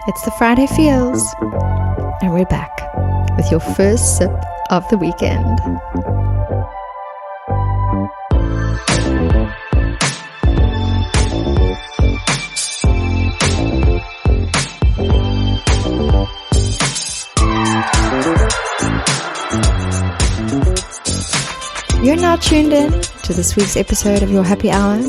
It's the Friday Feels, and we're back with your first sip of the weekend. You're now tuned in to this week's episode of Your Happy Hour.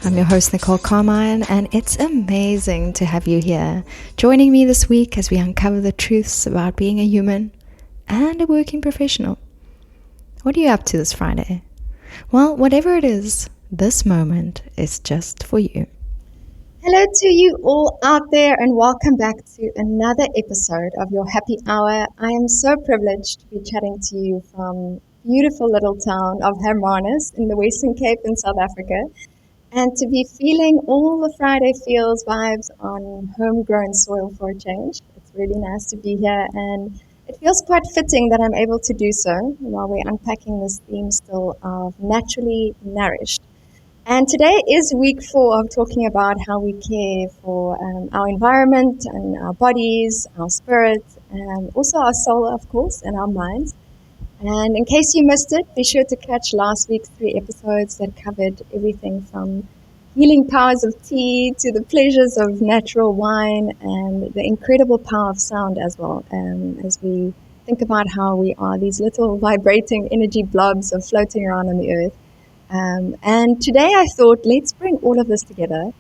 I'm your host, Nicole Carmine, and it's amazing to have you here, joining me this week as we uncover the truths about being a human and a working professional. What are you up to this Friday? Well, whatever it is, this moment is just for you. Hello to you all out there, and welcome back to another episode of Your Happy Hour. I am so privileged to be chatting to you from beautiful little town of Hermanus in the Western Cape in South Africa, and to be feeling all the Friday Feels vibes on homegrown soil for a change. It's really nice to be here, and it feels quite fitting that I'm able to do so while we're unpacking this theme still of naturally nourished. And today is week 4 of talking about how we care for our environment and our bodies, our spirit, and also our soul, of course, and our minds. And in case you missed it, be sure to catch last week's 3 episodes that covered everything from healing powers of tea to the pleasures of natural wine and the incredible power of sound as well, as we think about how we are these little vibrating energy blobs of floating around on the earth. And today I thought, let's bring all of this together.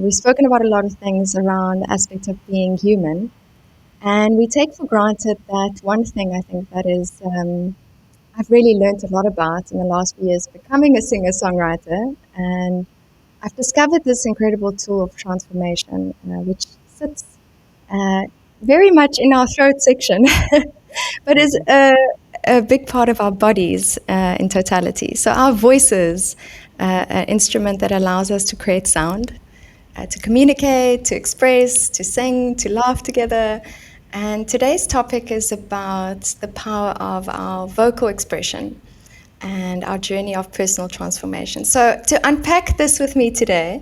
We've spoken about a lot of things around the aspect of being human. And we take for granted that one thing I think that is, I've really learned a lot about in the last few years, becoming a singer-songwriter. And I've discovered this incredible tool of transformation, which sits very much in our throat section, but is a big part of our bodies in totality. So our voices, an instrument that allows us to create sound, to communicate, to express, to sing, to laugh together. And today's topic is about the power of our vocal expression and our journey of personal transformation. So to unpack this with me today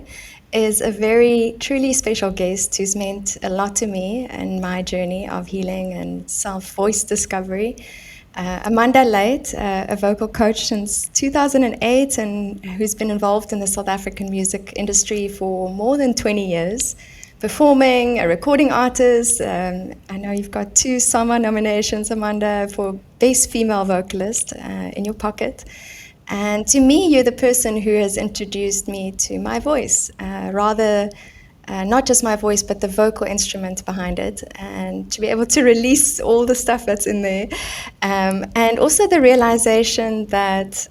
is a very truly special guest who's meant a lot to me in my journey of healing and self-voice discovery. Amanda Luyt, a vocal coach since 2008 and who's been involved in the South African music industry for more than 20 years. Performing, a recording artist. I know you've got 2 SAMA nominations, Amanda, for Best Female Vocalist in your pocket. And to me, you're the person who has introduced me to my voice, not just my voice, but the vocal instrument behind it, and to be able to release all the stuff that's in there. And also the realization that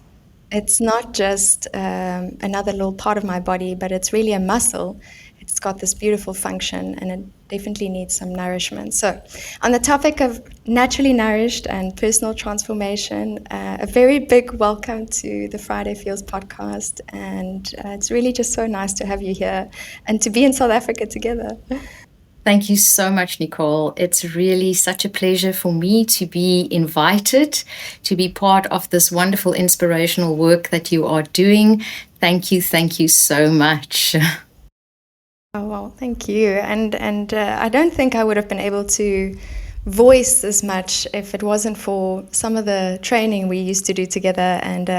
it's not just another little part of my body, but it's really a muscle. It's got this beautiful function, and it definitely needs some nourishment. So on the topic of naturally nourished and personal transformation, a very big welcome to the Friday Feels podcast. And it's really just so nice to have you here and to be in South Africa together. Thank you so much, Nicole. It's really such a pleasure for me to be invited to be part of this wonderful inspirational work that you are doing. Thank you so much. Oh, well, thank you. And I don't think I would have been able to voice as much if it wasn't for some of the training we used to do together. And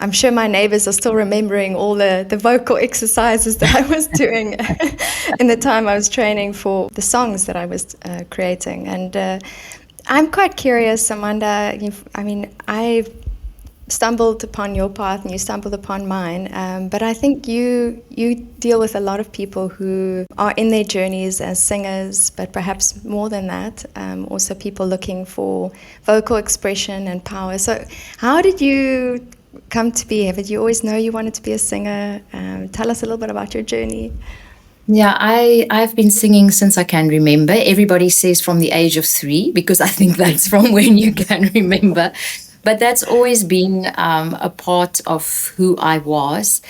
I'm sure my neighbors are still remembering all the vocal exercises that I was doing in the time I was training for the songs that I was creating. And I'm quite curious, Amanda. I stumbled upon your path and you stumbled upon mine, but I think you deal with a lot of people who are in their journeys as singers, but perhaps more than that, also people looking for vocal expression and power. So how did you come to be? Did you always know you wanted to be a singer? Tell us a little bit about your journey. Yeah, I've been singing since I can remember. Everybody says from the age of 3, because I think that's from when you can remember. But that's always been a part of who I was.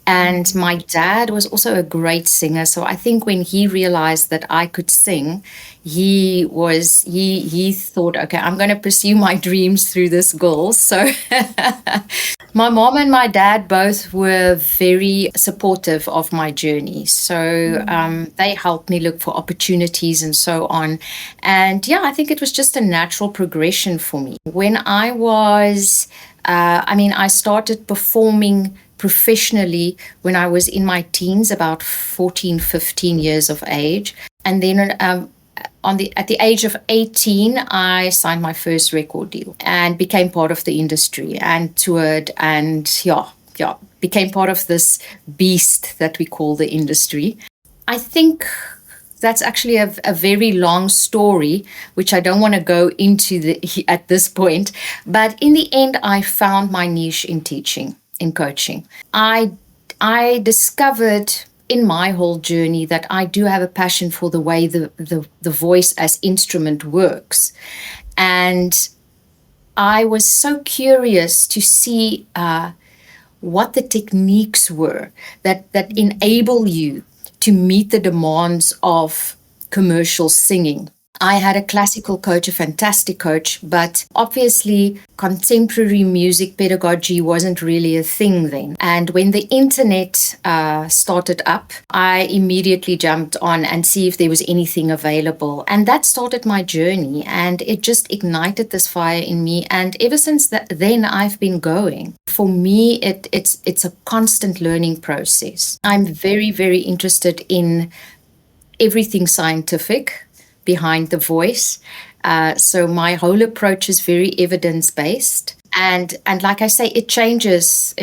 And my dad was also a great singer. So I think when he realized that I could sing, he thought, okay, I'm going to pursue my dreams through this girl. So my mom and my dad both were very supportive of my journey. So they helped me look for opportunities and so on. And yeah, I think it was just a natural progression for me. When I was, I started performing professionally when I was in my teens, about 14, 15 years of age. And then at the age of 18, I signed my first record deal and became part of the industry and toured and became part of this beast that we call the industry. I think that's actually a very long story, which I don't want to go into at this point. But in the end, I found my niche in teaching, in coaching. I discovered in my whole journey that I do have a passion for the way the voice as instrument works. And I was so curious to see what the techniques were that enable you to meet the demands of commercial singing. I had a classical coach, a fantastic coach, but obviously contemporary music pedagogy wasn't really a thing then. And when the internet started up, I immediately jumped on and see if there was anything available. And that started my journey, and it just ignited this fire in me. And ever since then, I've been going. For me, it's a constant learning process. I'm very, very interested in everything scientific behind the voice. So my whole approach is very evidence-based. And like I say, it changes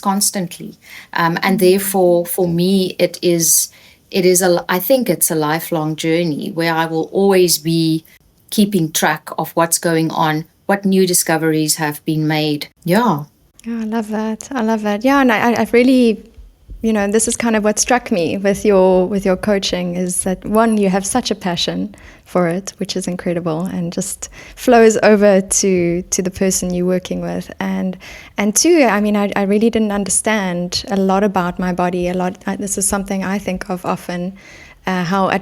constantly. And therefore, for me, I think it's a lifelong journey where I will always be keeping track of what's going on, what new discoveries have been made. Yeah. Oh, I love that. I love that. Yeah, and I really, this is kind of what struck me with your coaching is that one, you have such a passion for it, which is incredible and just flows over to the person you're working with. And two, I really didn't understand a lot about my body. This is something I think of often, how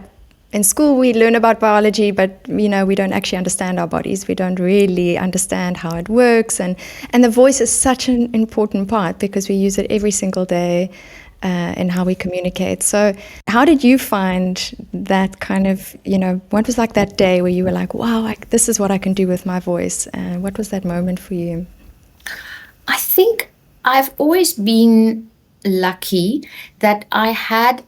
in school we learn about biology, but we don't actually understand our bodies. We don't really understand how it works, and the voice is such an important part because we use it every single day in how we communicate. So how did you find that kind of, what was like that day where you were like, wow, this is what I can do with my voice? And what was that moment for you? I think I've always been lucky that I had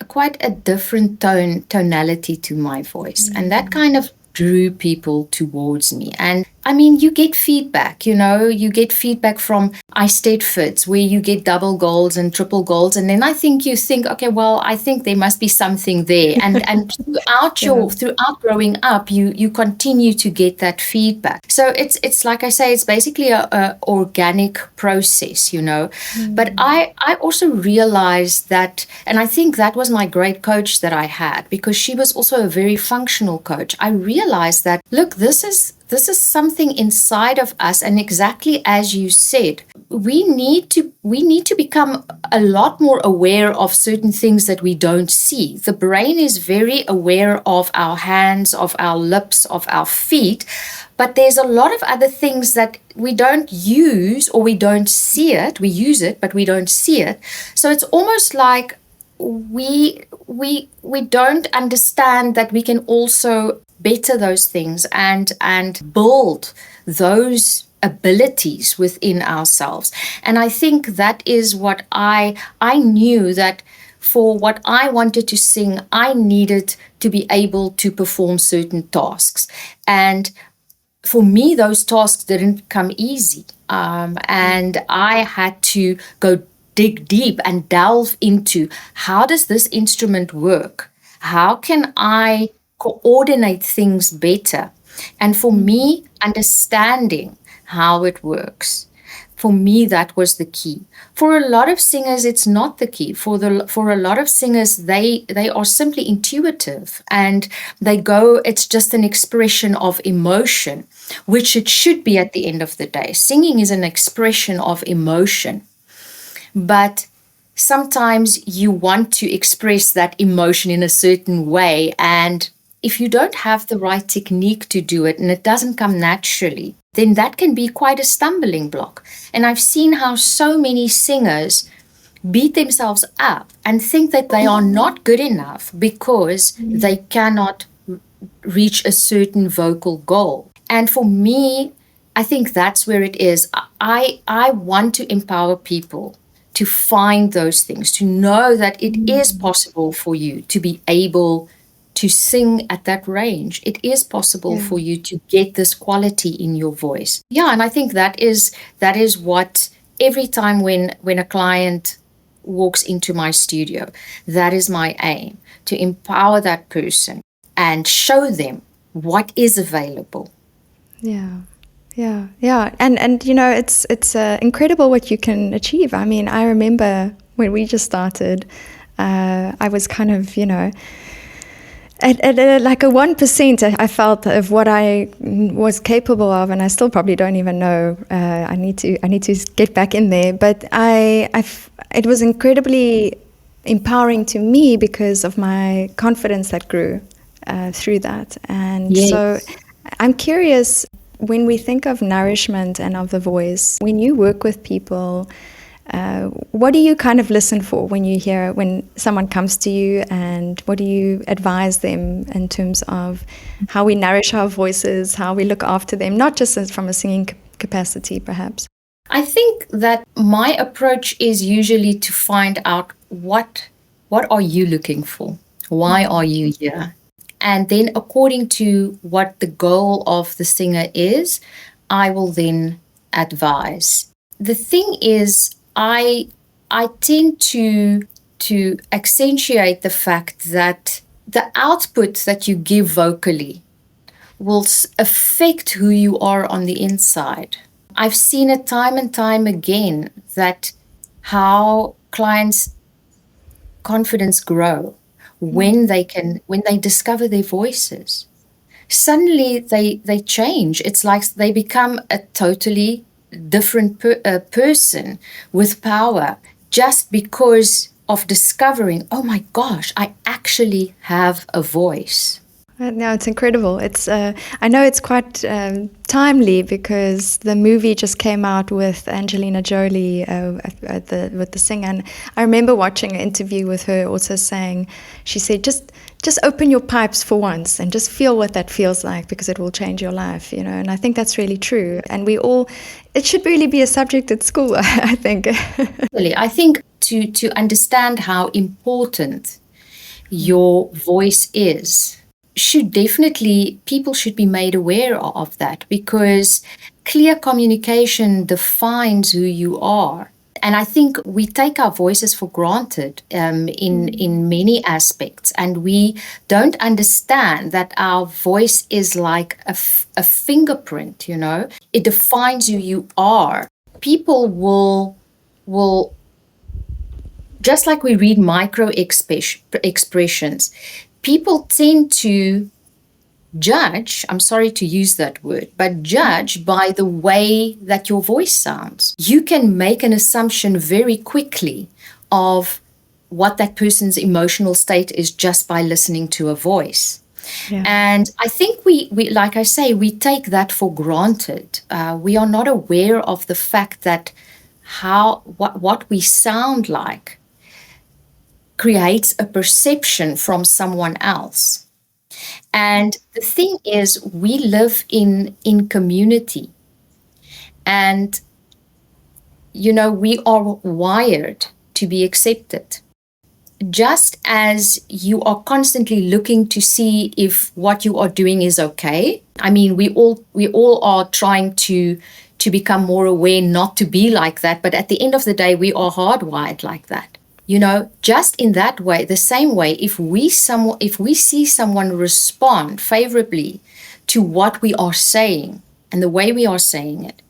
quite a different tonality to my voice, and that kind of drew people towards me. And you get feedback, you get feedback from Fits where you get double golds and triple golds. And then you think, okay, well, I think there must be something there. And throughout growing up, you continue to get that feedback. So it's like I say, it's basically a organic process, But I also realized that, and I think that was my great coach that I had, because she was also a very functional coach. I realized that, look, this is something inside of us, and exactly as you said, we need to become a lot more aware of certain things that we don't see. The brain is very aware of our hands, of our lips, of our feet, but there's a lot of other things that we don't use, or we don't see it. We use it, but we don't see it. So it's almost like we don't understand that we can also better those things and build those abilities within ourselves. And I think that is what I knew, that for what I wanted to sing, I needed to be able to perform certain tasks. And for me, those tasks didn't come easy. And I had to go dig deep and delve into, how does this instrument work? How can I coordinate things better? And for me, understanding how it works, for me, that was the key. For a lot of singers, it's not the key. For a lot of singers, they are simply intuitive, and it's just an expression of emotion, which it should be at the end of the day. Singing is an expression of emotion. But sometimes you want to express that emotion in a certain way. And if you don't have the right technique to do it and it doesn't come naturally, then that can be quite a stumbling block. And I've seen how so many singers beat themselves up and think that they are not good enough because they cannot reach a certain vocal goal. And for me, I think that's where it is. I want to empower people to find those things, to know that it is possible for you to be able to sing at that range. It is possible for you to get this quality in your voice. Yeah, and I think that is what every time when a client walks into my studio, that is my aim, to empower that person and show them what is available. Yeah. And you know, it's incredible what you can achieve. I mean, I remember when we just started, I was kind of, you know, at like a 1%, I felt of what I was capable of, and I still probably don't even know. I need to get back in there. But it was incredibly empowering to me because of my confidence that grew through that. And so I'm curious, when we think of nourishment and of the voice, when you work with people, what do you kind of listen for when someone comes to you, and what do you advise them in terms of how we nourish our voices, how we look after them, not just from a singing capacity, perhaps? I think that my approach is usually to find out what are you looking for? Why are you here? And then according to what the goal of the singer is, I will then advise. The thing is, I tend to accentuate the fact that the output that you give vocally will affect who you are on the inside. I've seen it time and time again that how clients' confidence grow when they discover their voices. Suddenly they change. It's like they become a totally different person with power just because of discovering, oh my gosh, I actually have a voice. No, it's incredible. It's I know it's quite timely because the movie just came out with Angelina Jolie with the singer, and I remember watching an interview with her also saying, she said, just open your pipes for once and just feel what that feels like, because it will change your life, you know. And I think that's really true. And it should really be a subject at school, I think. Really, I think to understand how important your voice is, people should be made aware of that, because clear communication defines who you are. And I think we take our voices for granted in many aspects, and we don't understand that our voice is like a fingerprint, you know. It defines who you are. People will just like we read micro expressions, people tend to judge, I'm sorry to use that word, but judge by the way that your voice sounds. You can make an assumption very quickly of what that person's emotional state is just by listening to a voice. Yeah. And I think we, like I say, we take that for granted. We are not aware of the fact that what we sound like creates a perception from someone else. And the thing is, we live in community. And, you know, we are wired to be accepted. Just as you are constantly looking to see if what you are doing is okay. I mean, we all are trying to become more aware not to be like that. But at the end of the day, we are hardwired like that. You know, just in that way, the same way, if we see someone respond favorably to what we are saying and the way we are saying it,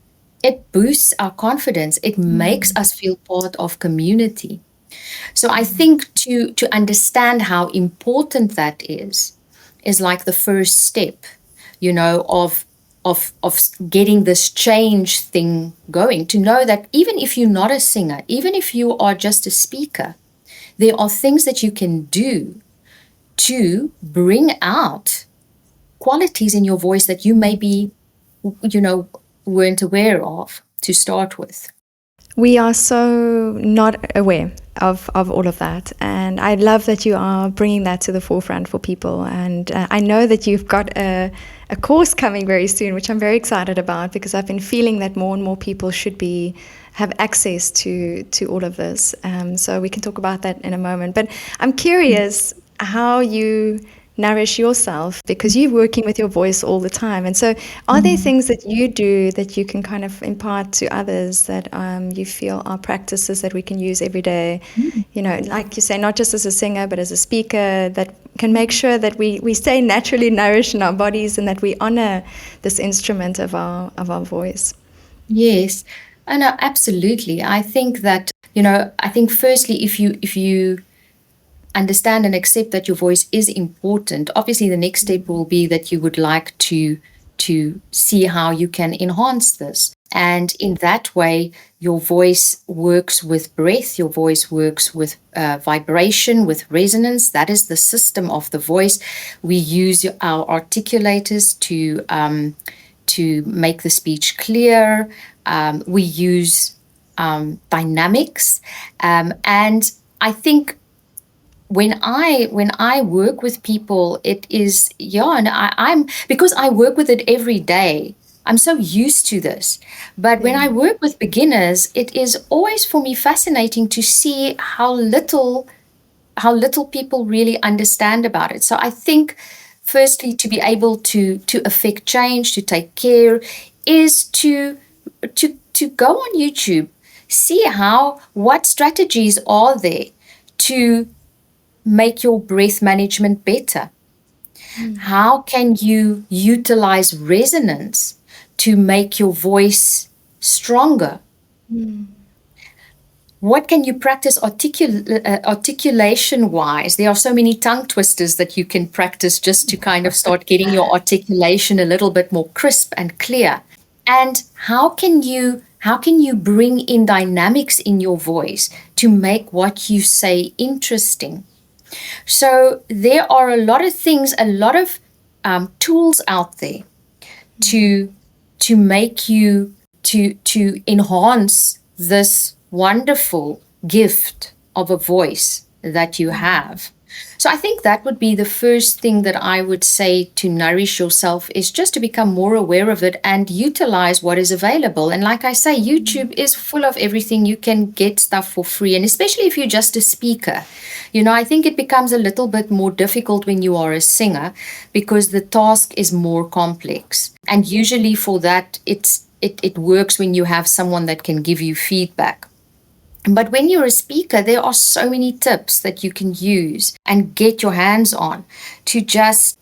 it boosts our confidence. It makes us feel part of community. So I think to understand how important that is like the first step, you know, of of getting this change thing going, to know that even if you're not a singer, even if you are just a speaker, there are things that you can do to bring out qualities in your voice that you maybe, weren't aware of to start with. We are so not aware of all of that. And I love that you are bringing that to the forefront for people. And I know that you've got a course coming very soon, which I'm very excited about, because I've been feeling that more and more people should have access to all of this. So we can talk about that in a moment. But I'm curious how you nourish yourself, because you're working with your voice all the time. And so are there things that you do that you can kind of impart to others that you feel are practices that we can use every day? Like you say, not just as a singer, but as a speaker, that can make sure that we stay naturally nourished in our bodies and that we honor this instrument of our voice. Yes. Oh, no, absolutely. I think that, firstly, if you understand and accept that your voice is important, obviously the next step will be that you would like to see how you can enhance this. And in that way, your voice works with breath, your voice works with vibration, with resonance. That is the system of the voice. We use our articulators to make the speech clear. We use dynamics. And I think when I work with people, it is, and I'm, because I work with it every day, I'm so used to this. But when I work with beginners, it is always for me fascinating to see how little people really understand about it. So I think, firstly, to be able to affect change, to take care, is to go on YouTube, see what strategies are there to make your breath management better. How can you utilize resonance to make your voice stronger? What can you practice articulation-wise? There are so many tongue twisters that you can practice just to kind of start getting your articulation a little bit more crisp and clear. And how can you bring in dynamics in your voice to make what you say interesting? So there are a lot of things, a lot of tools out there to make you, to enhance this wonderful gift of a voice that you have. So I think that would be the first thing that I would say to nourish yourself, is just to become more aware of it and utilize what is available. And like I say, YouTube is full of everything. You can get stuff for free. And especially if you're just a speaker, I think it becomes a little bit more difficult when you are a singer, because the task is more complex. And usually for that, it works when you have someone that can give you feedback. But when you're a speaker, there are so many tips that you can use and get your hands on to just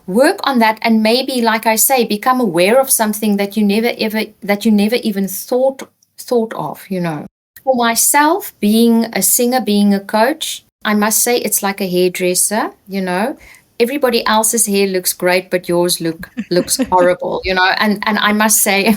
work on that. And maybe, like I say, become aware of something that you never even thought of, For myself, being a singer, being a coach, I must say it's like a hairdresser, Everybody else's hair looks great, but yours looks horrible, And I must say,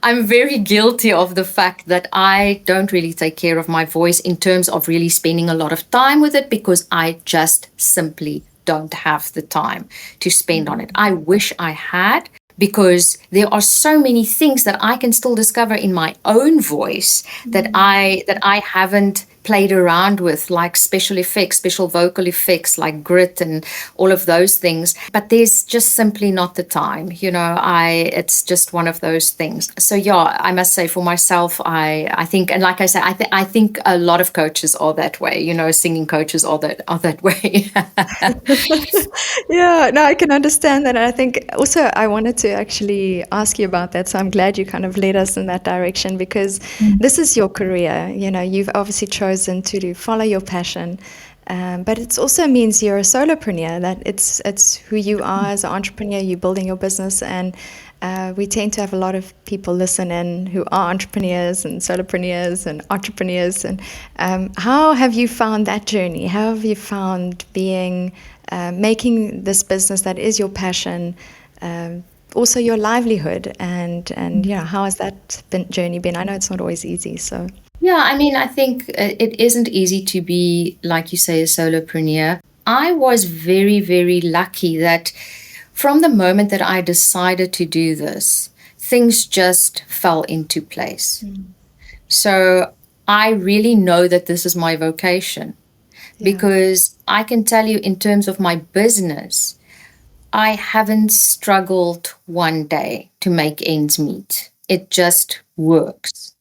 I'm very guilty of the fact that I don't really take care of my voice in terms of really spending a lot of time with it, because I just simply don't have the time to spend on it. I wish I had, because there are so many things that I can still discover in my own voice that I haven't played around with, like special effects, special vocal effects, like grit and all of those things. But there's just simply not the time, it's just one of those things. So I must say for myself, I think, and like I say, I think a lot of coaches are that way, singing coaches are that way. Yeah, no, I can understand that. And I think also I wanted to actually ask you about that. So I'm glad you kind of led us in that direction, because this is your career. You've obviously chosen to follow your passion. But it also means you're a solopreneur, that it's who you are as an entrepreneur. You're building your business, and we tend to have a lot of people listen in who are entrepreneurs and solopreneurs and entrepreneurs. And how have you found that journey? How have you found being making this business that is your passion also your livelihood, and how has that journey been? I know it's not always easy, so. Yeah, I mean, I think it isn't easy to be, like you say, a solopreneur. I was very, very lucky that from the moment that I decided to do this, things just fell into place. So I really know that this is my vocation, because I can tell you, in terms of my business, I haven't struggled one day to make ends meet. It just works.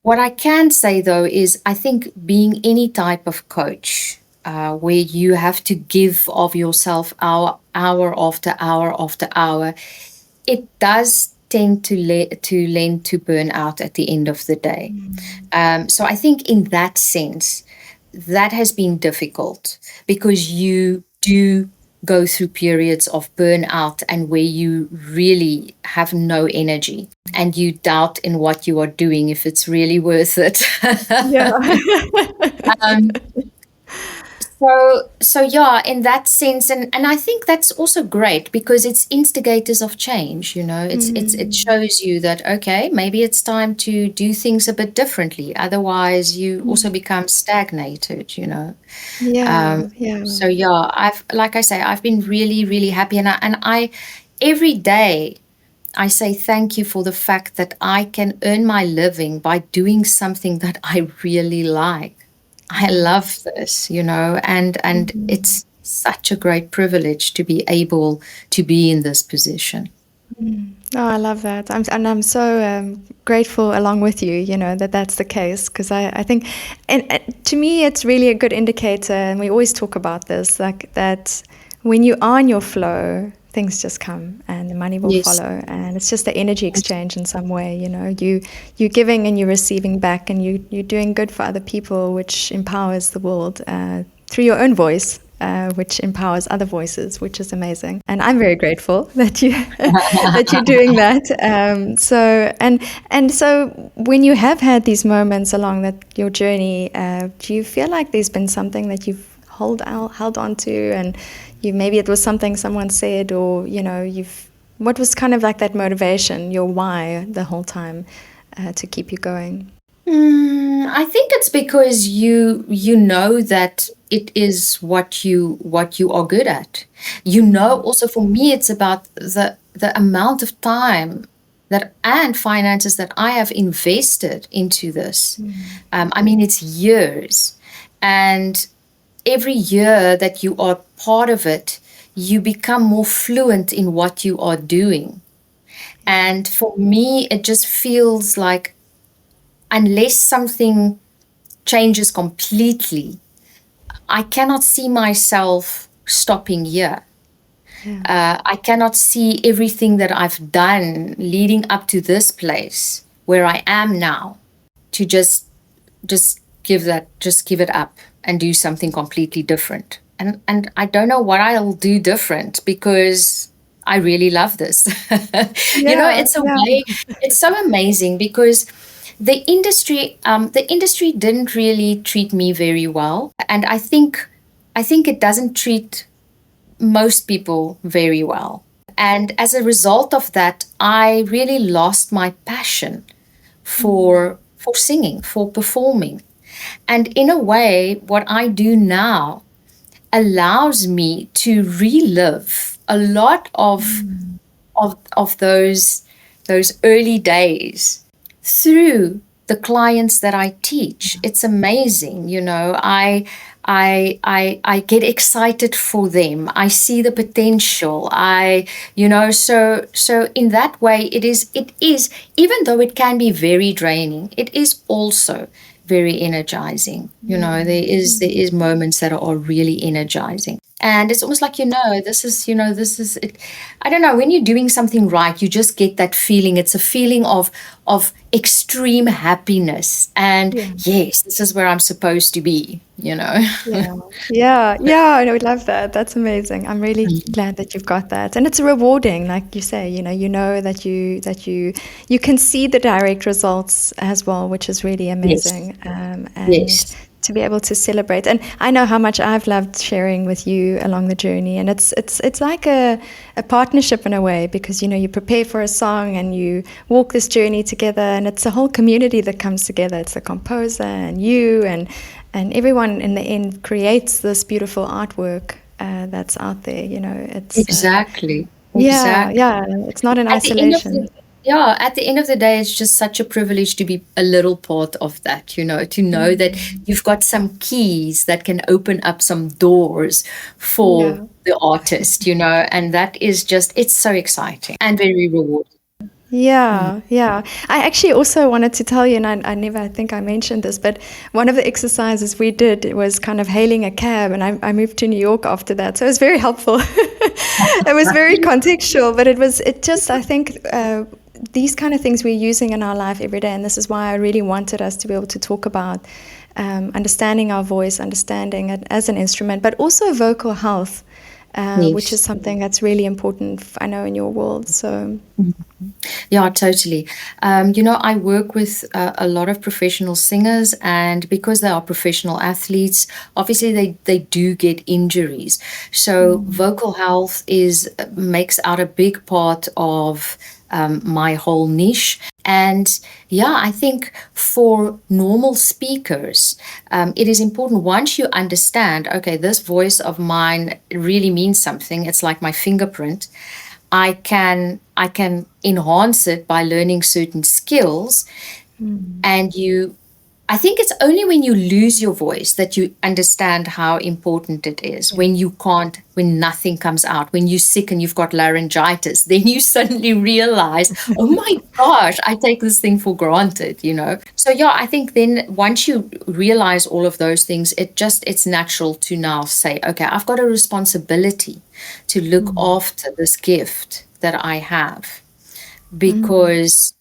What I can say, though, is I think being any type of coach, where you have to give of yourself hour after hour after hour, it does tend to lend to burnout at the end of the day. So I think in that sense, that has been difficult, because you do go through periods of burnout and where you really have no energy and you doubt in what you are doing, if it's really worth it. Yeah. So yeah, in that sense, and I think that's also great, because it's instigators of change. It shows you that, okay, maybe it's time to do things a bit differently. Otherwise, you also become stagnated. Yeah. So yeah, like I say, I've been really, really happy, and I every day I say thank you for the fact that I can earn my living by doing something that I really like. I love this, and it's such a great privilege to be able to be in this position. Oh, I love that. I'm so grateful along with you, that that's the case, because I think, and to me, it's really a good indicator, and we always talk about this, like that when you are in your flow, things just come and the money will Yes. follow, and it's just the energy exchange in some way, you're giving and you're receiving back, and you're doing good for other people, which empowers the world through your own voice. Which empowers other voices, which is amazing, and I'm very grateful that you that you're doing that. So when you have had these moments along your journey, do you feel like there's been something that you've held on to, and maybe it was something someone said, or what was kind of like that motivation, your why the whole time to keep you going? I think it's because you know that it is what you are good at. Also for me, it's about the amount of time and finances that I have invested into this. I mean, it's years, and every year that you are part of it, you become more fluent in what you are doing. And for me, it just feels like, unless something changes completely, I cannot see myself stopping here. I cannot see everything that I've done leading up to this place where I am now, to just give it up and do something completely different. And I don't know what I'll do different, because I really love this. It's a way, it's so amazing, because the industry didn't really treat me very well, and I think it doesn't treat most people very well. And as a result of that, I really lost my passion for singing, for performing. And in a way, what I do now allows me to relive a lot of those early days through the clients that I teach. It's amazing, I get excited for them. I see the potential. So in that way, it is, even though it can be very draining, it is also very energizing. There is moments that are really energizing. And it's almost like, this is it. I don't know, when you're doing something right, you just get that feeling. It's a feeling of extreme happiness. And yes, this is where I'm supposed to be, Yeah, I would love that. That's amazing. I'm really glad that you've got that. And it's rewarding, like you say, that you can see the direct results as well, which is really amazing. Yes. to be able to celebrate. And I know how much I've loved sharing with you along the journey. And it's like a partnership in a way, because, you know, you prepare for a song and you walk this journey together, and it's a whole community that comes together. It's the composer and you and everyone in the end creates this beautiful artwork that's out there. You know, it's Exactly. yeah, Exactly. yeah. It's not in At the end of isolation. the at the end of the day, it's just such a privilege to be a little part of that, you know, to know that you've got some keys that can open up some doors for Yeah. the artist, you know, and that is just, it's so exciting and very rewarding. Yeah, yeah. I actually also wanted to tell you, and I never think I mentioned this, but one of the exercises we did was kind of hailing a cab, and I moved to New York after that, so it was very helpful. It was very contextual, but it just, I think, these kind of things we're using in our life every day, and this is why I really wanted us to be able to talk about understanding our voice, understanding it as an instrument, but also vocal health, which is Yes. something that's really important, I know, in your world. So. Yeah, totally. You know, I work with a lot of professional singers, and because they are professional athletes, obviously they do get injuries. So vocal health makes out a big part of my whole niche. And yeah, I think for normal speakers, it is important once you understand, okay, this voice of mine really means something. It's like my fingerprint. I can enhance it by learning certain skills. And I think it's only when you lose your voice that you understand how important it is. When nothing comes out, when you're sick and you've got laryngitis, then you suddenly realize, oh my gosh, I take this thing for granted, you know? So yeah, I think then once you realize all of those things, it's natural to now say, okay, I've got a responsibility to look after this gift that I have, because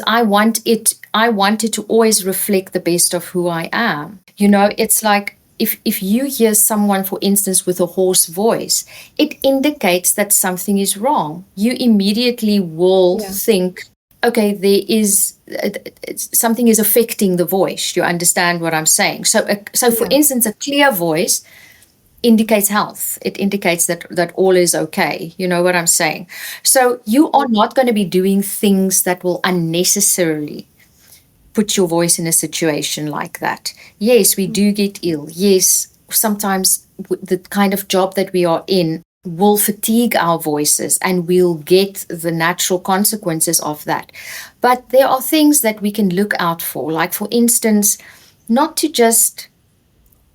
I want it to always reflect the best of who I am. You know, it's like if you hear someone, for instance, with a hoarse voice, it indicates that something is wrong. You immediately will Yeah. think, okay, there is something is affecting the voice. You understand what I'm saying? So for Yeah. instance, a clear voice indicates health. It indicates that all is okay. You know what I'm saying? So you are not going to be doing things that will unnecessarily put your voice in a situation like that. Yes, we do get ill. Yes, sometimes the kind of job that we are in will fatigue our voices, and we'll get the natural consequences of that. But there are things that we can look out for, like, for instance, not to just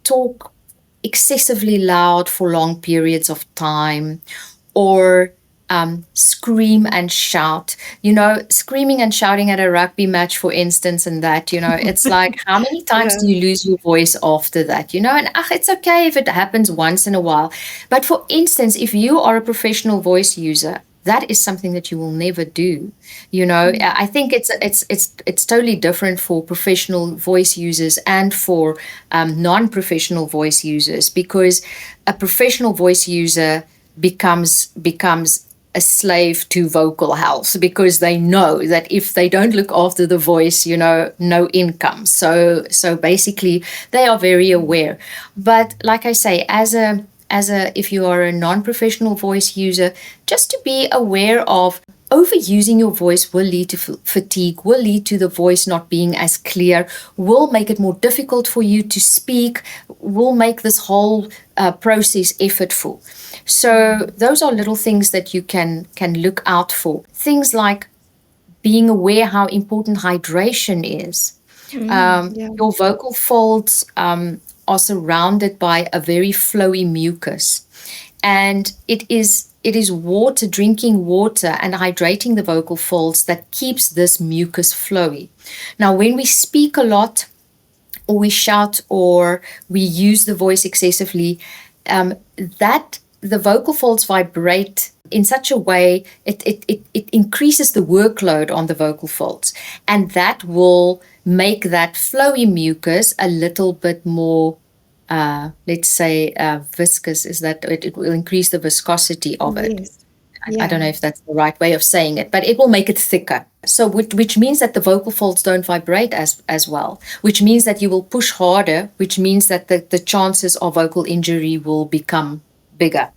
talk excessively loud for long periods of time, or scream and shout. You know, screaming and shouting at a rugby match, for instance, and that, you know, it's like, how many times Yeah. do you lose your voice after that? You know, and it's okay if it happens once in a while. But for instance, if you are a professional voice user, that is something that you will never do. You know, I think it's totally different for professional voice users and for non-professional voice users, because a professional voice user becomes a slave to vocal health, because they know that if they don't look after the voice, you know, no income. So basically they are very aware. But like I say, if you are a non-professional voice user, just to be aware of overusing your voice will lead to fatigue, will lead to the voice not being as clear, will make it more difficult for you to speak, will make this whole process effortful. So those are little things that you can look out for. Things like being aware how important hydration is. Yeah. Your vocal folds are surrounded by a very flowy mucus, and it is water, drinking water and hydrating the vocal folds, that keeps this mucus flowy. Now, when we speak a lot, or we shout, or we use the voice excessively, that the vocal folds vibrate in such a way, it increases the workload on the vocal folds, and that will make that flowy mucus a little bit more, let's say, viscous. Is that it will increase the viscosity of it. Yes. I don't know if that's the right way of saying it, but it will make it thicker. So which means that the vocal folds don't vibrate as well, which means that you will push harder, which means that the chances of vocal injury will become bigger.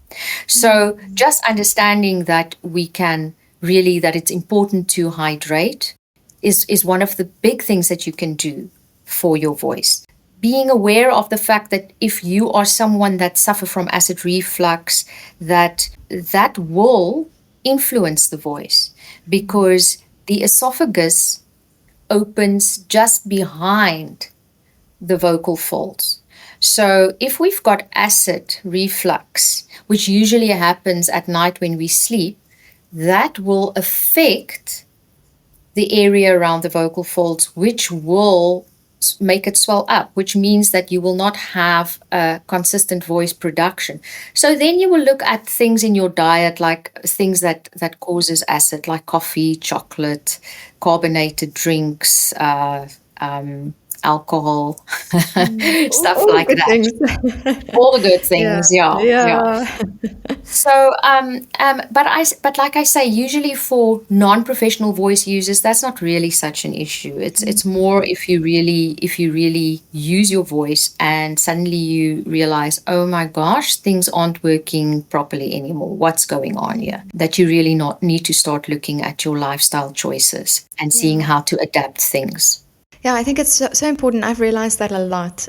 So just understanding that that it's important to hydrate is one of the big things that you can do for your voice. Being aware of the fact that if you are someone that suffer from acid reflux, that will influence the voice, because the esophagus opens just behind the vocal folds. So if we've got acid reflux, which usually happens at night when we sleep, that will affect the area around the vocal folds, which will make it swell up, which means that you will not have a consistent voice production. So then you will look at things in your diet, like things that causes acid, like coffee, chocolate, carbonated drinks, alcohol, stuff all like good that. things. All the good things, yeah. So, but like I say, usually for non-professional voice users, that's not really such an issue. It's more if you really use your voice and suddenly you realize, oh my gosh, things aren't working properly anymore. What's going on here? That you really not need to start looking at your lifestyle choices and seeing how to adapt things. Yeah, I think it's so important. I've realized that a lot.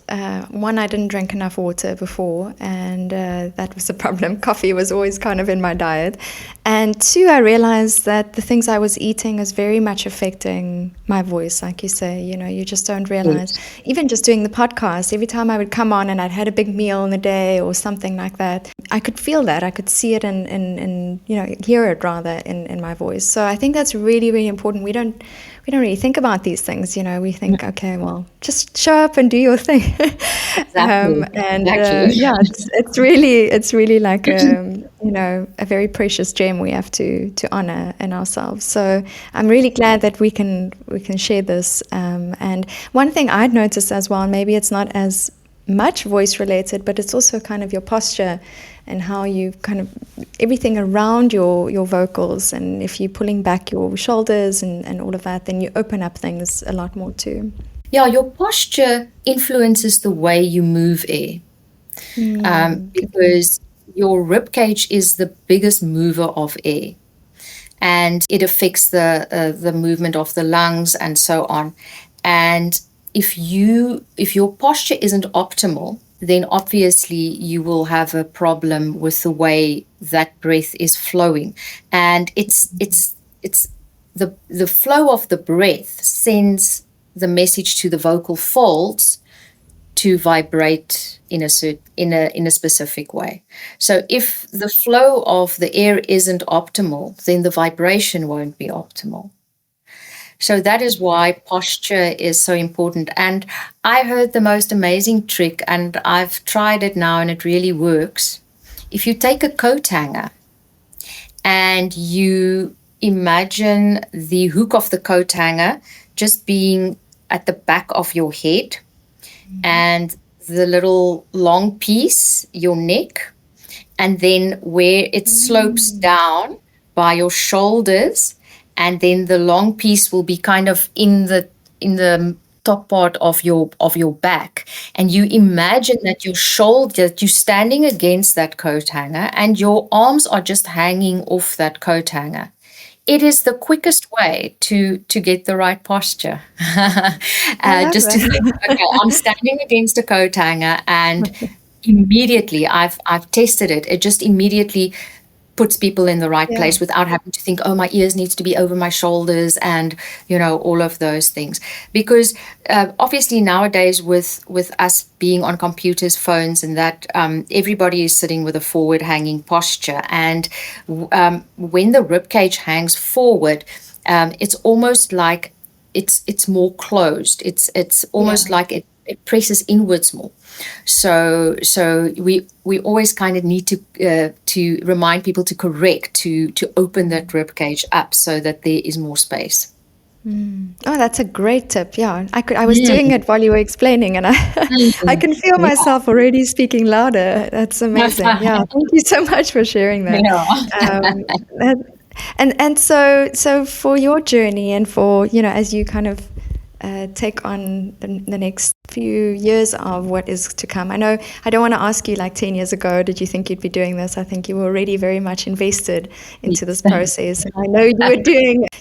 One, I didn't drink enough water before, and that was a problem. Coffee was always kind of in my diet. And two, I realized that the things I was eating is very much affecting my voice, like you say. You just don't realize. Yes. Even just doing the podcast, every time I would come on and I'd had a big meal in the day or something like that, I could feel that. I could see it and hear it rather in my voice. So I think that's really, really important. We don't really think about these things. We think, okay, well, just show up and do your thing. Exactly. It's really like a very precious gem we have to honor in ourselves. So I'm really glad that we can share this. And one thing I'd noticed as well, maybe it's not as much voice related, but it's also kind of your posture and how you kind of everything around your vocals, and if you're pulling back your shoulders and all of that, then you open up things a lot more too. Yeah, your posture influences the way you move air, because your rib cage is the biggest mover of air, and it affects the movement of the lungs and so on. And if your posture isn't optimal, then obviously you will have a problem with the way that breath is flowing. And it's the flow of the breath sends the message to the vocal folds to vibrate in a specific way. So if the flow of the air isn't optimal, then the vibration won't be optimal. So that is why posture is so important. And I heard the most amazing trick, and I've tried it now and it really works. If you take a coat hanger and you imagine the hook of the coat hanger just being at the back of your head, and the little long piece, your neck, and then where it slopes down by your shoulders, and then the long piece will be kind of in the top part of your back, and you imagine that you're standing against that coat hanger and your arms are just hanging off that coat hanger. It is the quickest way to get the right posture. Just to think, okay, I'm standing against a coat hanger, and immediately I've tested it. It just immediately puts people in the right place without having to think, oh, my ears needs to be over my shoulders and, all of those things. Because obviously nowadays with us being on computers, phones and that, everybody is sitting with a forward hanging posture. And when the rib cage hangs forward, it's almost like it's more closed. It's almost like it presses inwards more. So we always kind of need to remind people to open that rib cage up so that there is more space. Oh, that's a great tip. Yeah, I was doing it while you were explaining, and I can feel myself already speaking louder. That's amazing. Yeah, thank you so much for sharing that. Um, that- and so for your journey, and for, you know, as you kind of take on the next few years of what is to come. I know I don't want to ask you like 10 years ago, did you think you'd be doing this? I think you were already very much invested into this process. And I know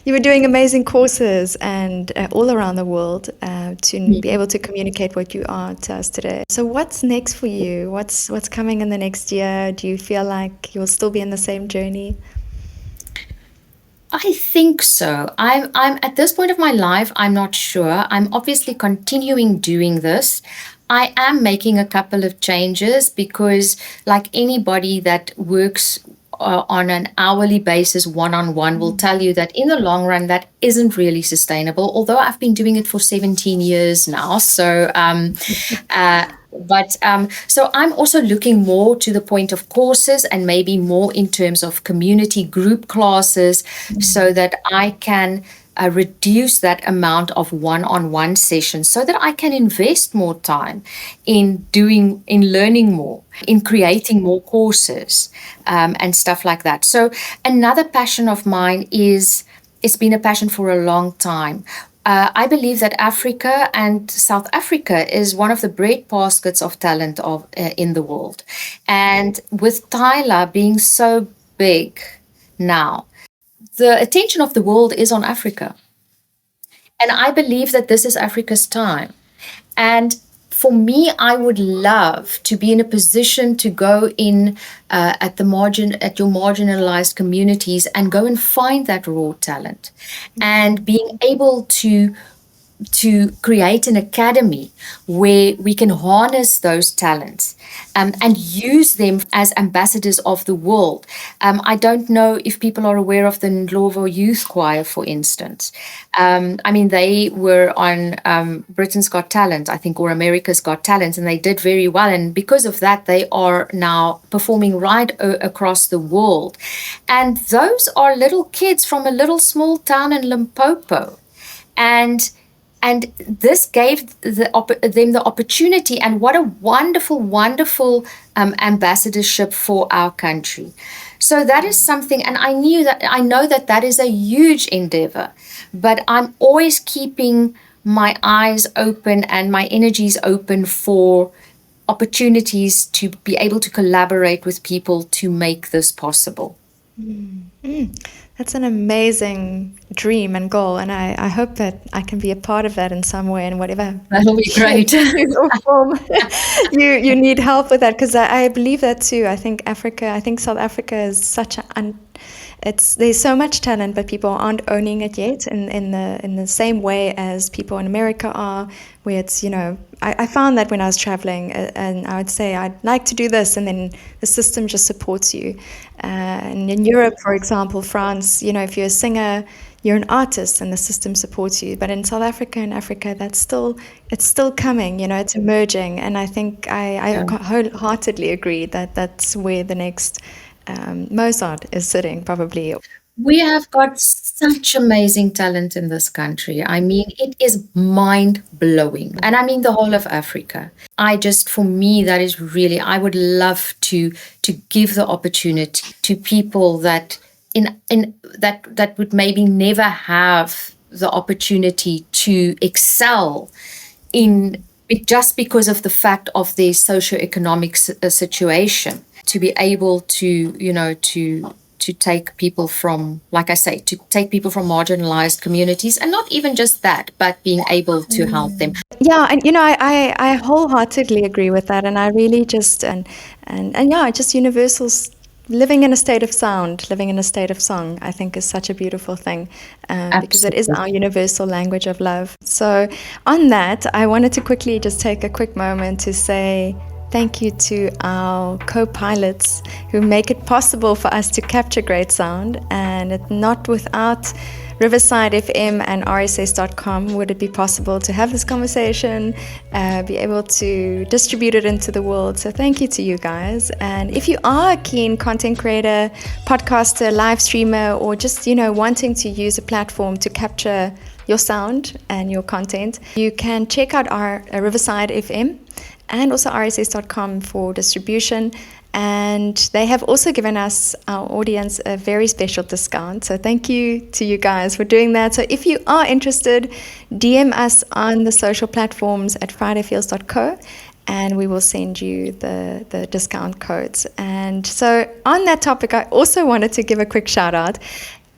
you were doing amazing courses and all around the world to be able to communicate what you are to us today. So what's next for you? What's coming in the next year? Do you feel like you'll still be in the same journey? I think so. I'm at this point of my life, I'm not sure. I'm obviously continuing doing this. I am making a couple of changes because, like anybody that works on an hourly basis, one-on-one, will tell you that in the long run, that isn't really sustainable. Although I've been doing it for 17 years now, so so I'm also looking more to the point of courses, and maybe more in terms of community group classes, so that I can reduce that amount of one-on-one sessions, so that I can invest more time in learning more, in creating more courses, and stuff like that. So another passion of mine it's been a passion for a long time. I believe that Africa and South Africa is one of the bread baskets of talent in the world. And with Tyler being so big now, the attention of the world is on Africa. And I believe that this is Africa's time. And for me, I would love to be in a position to go in at your marginalized communities, and go and find that raw talent, and being able to create an academy where we can harness those talents, and use them as ambassadors of the world. I don't know if people are aware of the Ndlovu Youth Choir, for instance. I mean, they were on Britain's Got Talent, I think, or America's Got Talent, and they did very well. And because of that, they are now performing right across the world. And those are little kids from a little small town in Limpopo. And this gave them the opportunity, and what a wonderful, wonderful ambassadorship for our country. So that is something, and I know that is a huge endeavor, but I'm always keeping my eyes open and my energies open for opportunities to be able to collaborate with people to make this possible. That's an amazing dream and goal, and I hope that I can be a part of that in some way, in whatever That'll be great. form you need help with that, because I believe that too. I think South Africa is such there's so much talent, but people aren't owning it yet in the same way as people in America are, where it's, you know, I found that when I was traveling, and I would say I'd like to do this, and then the system just supports you. And in Europe, for example, France, you know, if you're a singer, you're an artist, and the system supports you. But in South Africa and Africa, it's still coming, you know, it's emerging. And I think I wholeheartedly agree that that's where the next Mozart is sitting, probably. We have got such amazing talent in this country. I mean, it is mind-blowing. And I mean the whole of Africa. For me, that is really, I would love to give the opportunity to people that that would maybe never have the opportunity to excel in, just because of the fact of their socioeconomic situation, to be able to, you know, to take people from, like I say, to take people from marginalized communities, and not even just that, but being able to help them. Yeah, and you know, I wholeheartedly agree with that, and I really just and yeah, just universals. Living in a state of sound, living in a state of song, I think is such a beautiful thing, because it is our universal language of love. So on that, I wanted to quickly just take a quick moment to say thank you to our co-pilots who make it possible for us to capture great sound, and not without Riverside FM and RSS.com would it be possible to have this conversation, be able to distribute it into the world. So thank you to you guys. And if you are a keen content creator, podcaster, live streamer, or just, you know, wanting to use a platform to capture your sound and your content, you can check out our Riverside FM and also rss.com for distribution. And they have also given us, our audience, a very special discount. So thank you to you guys for doing that. So if you are interested, DM us on the social platforms at fridayfeels.co, and we will send you the discount codes. And so on that topic, I also wanted to give a quick shout out.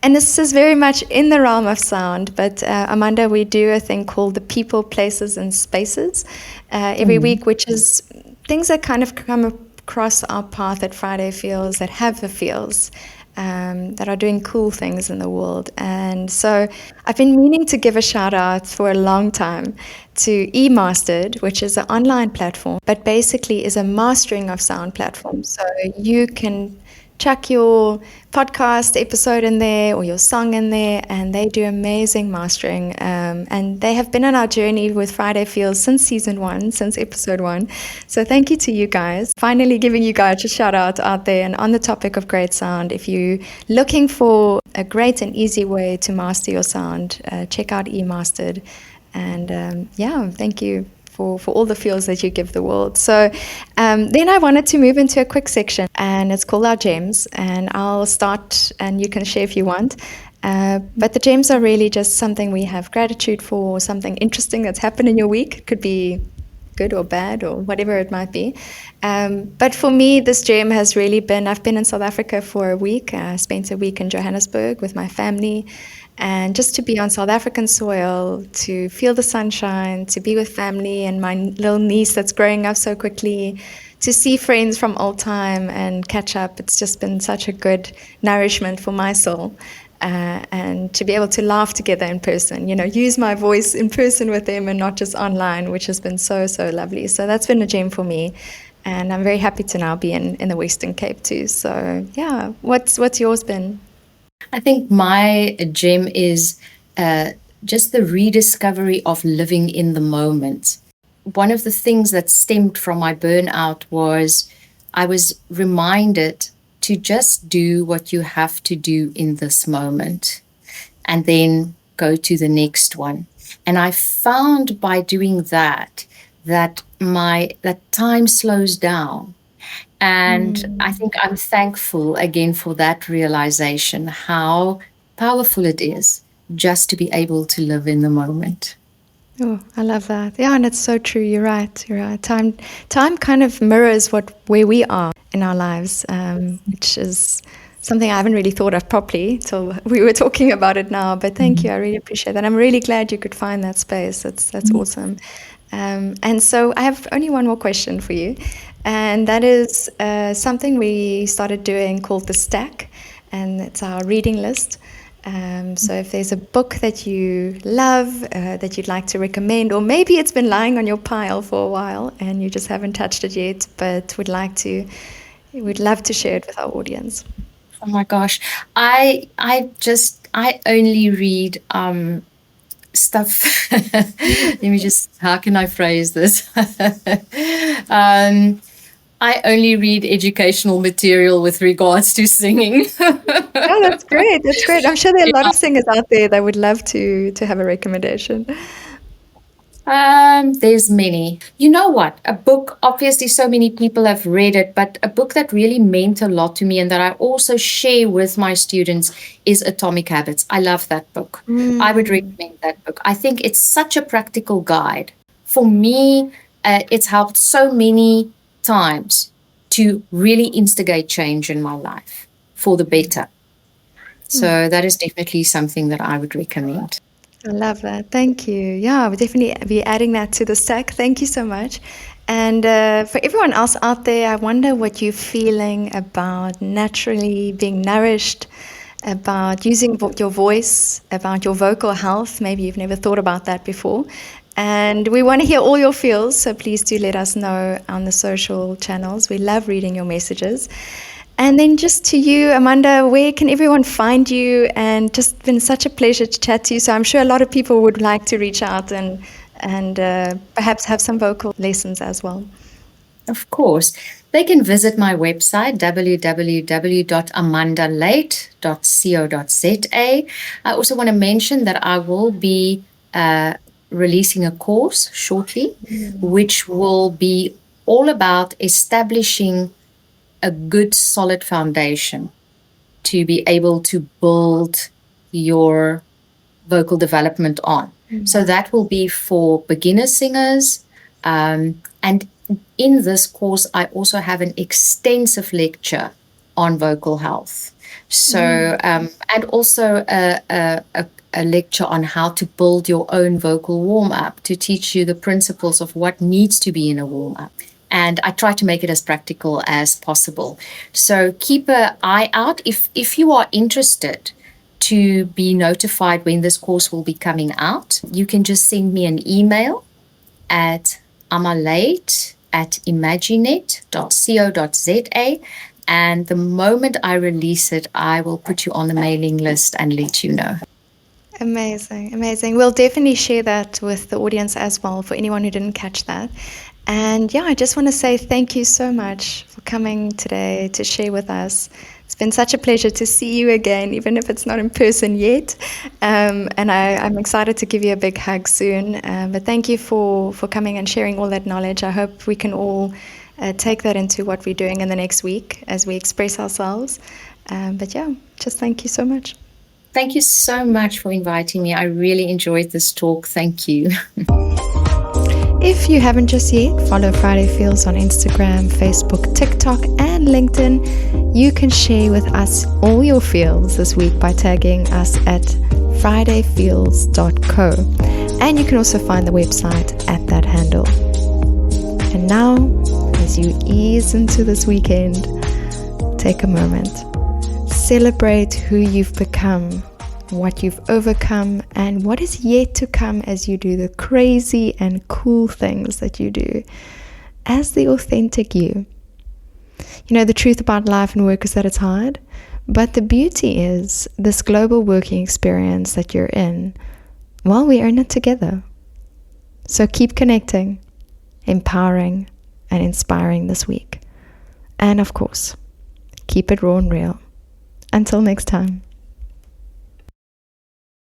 And this is very much in the realm of sound, but Amanda, we do a thing called the People, Places and Spaces every week, which is things that kind of come across our path at Friday Feels, that have the feels, that are doing cool things in the world. And so I've been meaning to give a shout out for a long time to eMastered, which is an online platform, but basically is a mastering of sound platform. So you can chuck your podcast episode in there or your song in there, and they do amazing mastering. And they have been on our journey with Friday Feels since season 1, since episode 1. So thank you to you guys. Finally giving you guys a shout out there. And on the topic of great sound, if you're looking for a great and easy way to master your sound, check out eMastered. And thank you for all the feels that you give the world. So then I wanted to move into a quick section, and it's called our gems. And I'll start, and you can share if you want. But the gems are really just something we have gratitude for, something interesting that's happened in your week. It could be good or bad or whatever it might be. But for me, this gem has really been, I've been in South Africa for a week. I spent a week in Johannesburg with my family. And just to be on South African soil, to feel the sunshine, to be with family and my little niece that's growing up so quickly, to see friends from old time and catch up. It's just been such a good nourishment for my soul. And to be able to laugh together in person, use my voice in person with them and not just online, which has been so, so lovely. So that's been a gem for me. And I'm very happy to now be in the Western Cape too. So yeah, what's yours been? I think my gem is just the rediscovery of living in the moment. One of the things that stemmed from my burnout was I was reminded to just do what you have to do in this moment and then go to the next one. And I found by doing that time slows down. And I think I'm thankful again for that realization, how powerful it is just to be able to live in the moment. Oh, I love that. Yeah, and it's so true. You're right. Time kind of mirrors where we are in our lives, which is something I haven't really thought of properly till we were talking about it now. But thank you. I really appreciate that. I'm really glad you could find that space. That's awesome. And so I have only one more question for you. And that is something we started doing called the Stack, and it's our reading list. So if there's a book that you love, that you'd like to recommend, or maybe it's been lying on your pile for a while and you just haven't touched it yet, but we'd love to share it with our audience. Oh my gosh, I only read stuff. Let me just, how can I phrase this? I only read educational material with regards to singing. Oh, that's great. That's great. I'm sure there are a lot of singers out there that would love to have a recommendation. There's many. You know what? A book, obviously so many people have read it, but a book that really meant a lot to me and that I also share with my students is Atomic Habits. I love that book. I would recommend that book. I think it's such a practical guide. For me, it's helped so many times to really instigate change in my life for the better. So that is definitely something that I would recommend. I love that. Thank you. Yeah, we'll definitely be adding that to the stack. Thank you so much. And for everyone else out there, I wonder what you're feeling about naturally being nourished, about using your voice, about your vocal health. Maybe you've never thought about that before. And we want to hear all your feels, so please do let us know on the social channels. We love reading your messages. And then just to you, Amanda, where can everyone find you? And just been such a pleasure to chat to you. So I'm sure a lot of people would like to reach out and perhaps have some vocal lessons as well. Of course. They can visit my website, www.amandaluyt.co.za. I also want to mention that I will be releasing a course shortly, which will be all about establishing a good, solid foundation to be able to build your vocal development on. So that will be for beginner singers. And in this course, I also have an extensive lecture on vocal health. So, and also a lecture on how to build your own vocal warm-up to teach you the principles of what needs to be in a warm-up. And I try to make it as practical as possible. So keep an eye out. If you are interested to be notified when this course will be coming out, you can just send me an email at amalate@imaginet.co.za. And the moment I release it, I will put you on the mailing list and let you know. Amazing, amazing. We'll definitely share that with the audience as well for anyone who didn't catch that. And yeah, I just want to say thank you so much for coming today to share with us. It's been such a pleasure to see you again, even if it's not in person yet. And I'm excited to give you a big hug soon. But thank you for coming and sharing all that knowledge. I hope we can all take that into what we're doing in the next week as we express ourselves. But yeah, just thank you so much. Thank you so much for inviting me. I really enjoyed this talk. Thank you. If you haven't just yet, follow Friday Feels on Instagram, Facebook, TikTok, and LinkedIn. You can share with us all your feels this week by tagging us at fridayfeels.co. And you can also find the website at that handle. And now, as you ease into this weekend, take a moment. Celebrate who you've become, what you've overcome, and what is yet to come as you do the crazy and cool things that you do as the authentic you. You know, the truth about life and work is that it's hard, but the beauty is this global working experience that you're in, well, we earn it together. So keep connecting, empowering, and inspiring this week. And of course, keep it raw and real. Until next time.